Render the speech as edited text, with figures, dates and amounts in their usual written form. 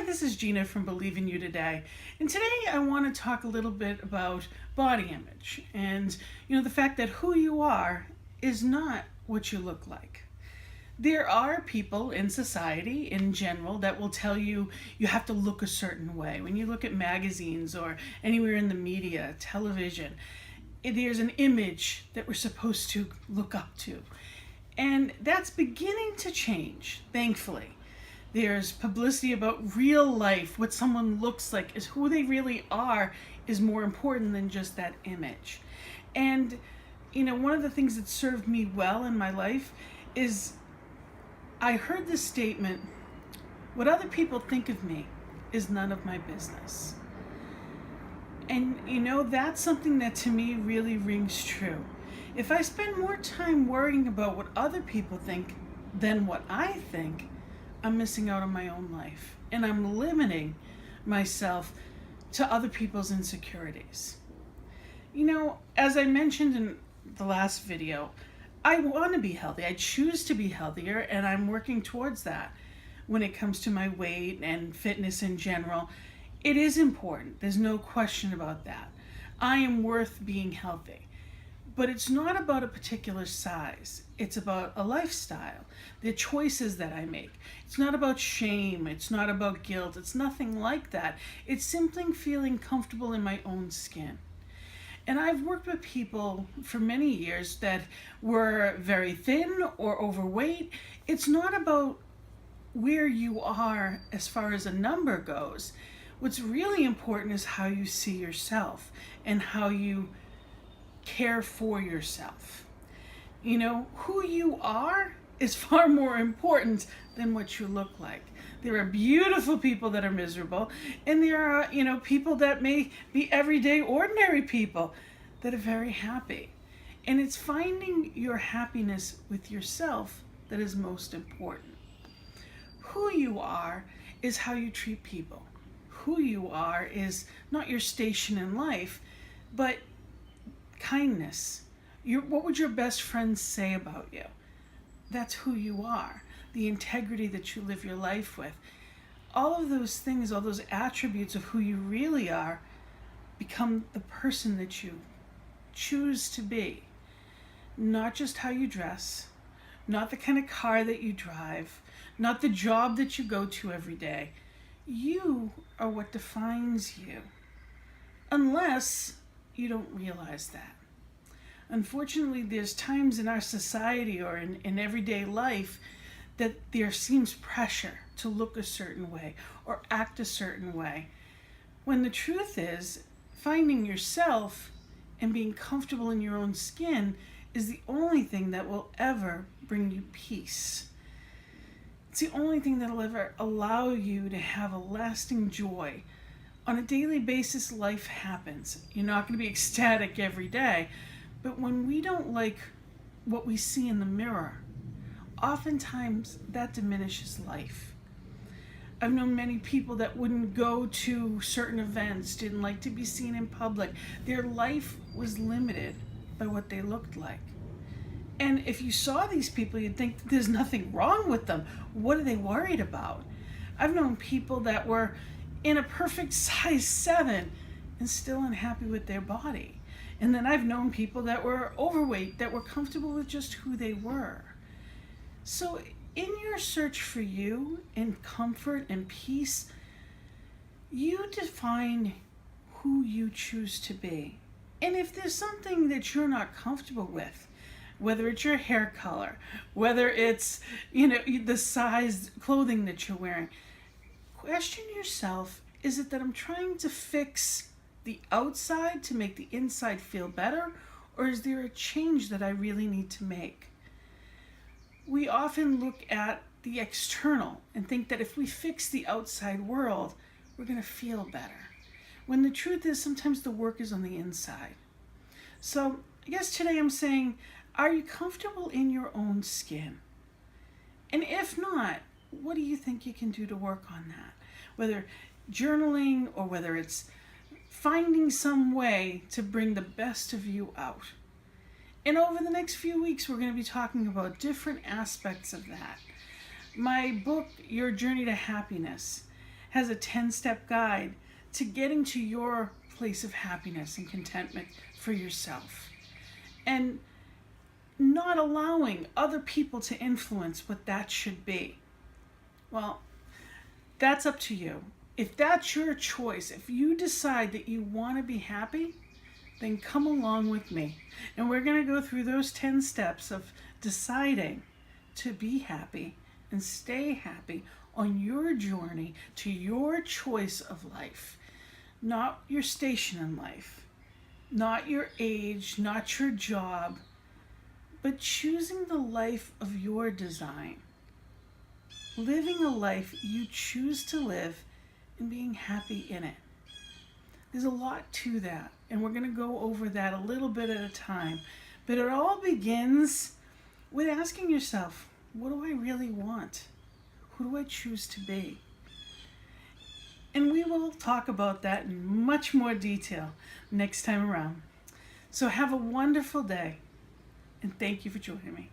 this is Gina from Believe in You Today. And today I want to talk a little bit about body image and, the fact that who you are is not what you look like. There are people in society in general that will tell you you have to look a certain way. When you look at magazines or anywhere in the media, television, there's an image that we're supposed to look up to. And that's beginning to change, thankfully. There's publicity about real life, what someone looks like, is who they really are is more important than just that image. And, one of the things that served me well in my life is I heard this statement, what other people think of me is none of my business. And, that's something that to me really rings true. If I spend more time worrying about what other people think than what I think, I'm missing out on my own life. And I'm limiting myself to other people's insecurities. As I mentioned in the last video, I want to be healthy. I choose to be healthier, and I'm working towards that when it comes to my weight and fitness in general. It is important. There's no question about that. I am worth being healthy. But it's not about a particular size. It's about a lifestyle, the choices that I make. It's not about shame. It's not about guilt. It's nothing like that. It's simply feeling comfortable in my own skin. And I've worked with people for many years that were very thin or overweight. It's not about where you are as far as a number goes. What's really important is how you see yourself and how you care for yourself. Who you are is far more important than what you look like. There are beautiful people that are miserable, and there are, people that may be everyday, ordinary people that are very happy. And it's finding your happiness with yourself that is most important. Who you are is how you treat people. Who you are is not your station in life, but kindness. What would your best friends say about you? That's who you are. The integrity that you live your life with. All of those things, all those attributes of who you really are become the person that you choose to be. Not just how you dress, not the kind of car that you drive, not the job that you go to every day. You are what defines you. Unless you don't realize that. Unfortunately, there's times in our society or in everyday life that there seems pressure to look a certain way or act a certain way. When the truth is, finding yourself and being comfortable in your own skin is the only thing that will ever bring you peace. It's the only thing that will ever allow you to have a lasting joy. On a daily basis, life happens. You're not going to be ecstatic every day. But when we don't like what we see in the mirror, oftentimes that diminishes life. I've known many people that wouldn't go to certain events, didn't like to be seen in public. Their life was limited by what they looked like. And if you saw these people, you'd think there's nothing wrong with them. What are they worried about? I've known people that were in a perfect size 7 and still unhappy with their body. And then I've known people that were overweight that were comfortable with just who they were. So in your search for you and comfort and peace, you define who you choose to be. And if there's something that you're not comfortable with, whether it's your hair color, whether it's, the size clothing that you're wearing, question yourself, is it that I'm trying to fix the outside to make the inside feel better, or is there a change that I really need to make? We often look at the external and think that if we fix the outside world, we're going to feel better. When the truth is, sometimes the work is on the inside. So I guess today I'm saying, are you comfortable in your own skin? And if not, what do you think you can do to work on that? Whether journaling or whether it's finding some way to bring the best of you out. And over the next few weeks, we're going to be talking about different aspects of that. My book, Your Journey to Happiness, has a 10-step guide to getting to your place of happiness and contentment for yourself. And not allowing other people to influence what that should be. Well, that's up to you. If that's your choice, if you decide that you want to be happy, then come along with me. And we're going to go through those 10 steps of deciding to be happy and stay happy on your journey to your choice of life. Not your station in life, not your age, not your job, but choosing the life of your design. Living a life you choose to live and being happy in it. There's a lot to that, and we're going to go over that a little bit at a time. But it all begins with asking yourself, what do I really want? Who do I choose to be? And we will talk about that in much more detail next time around. So have a wonderful day, and thank you for joining me.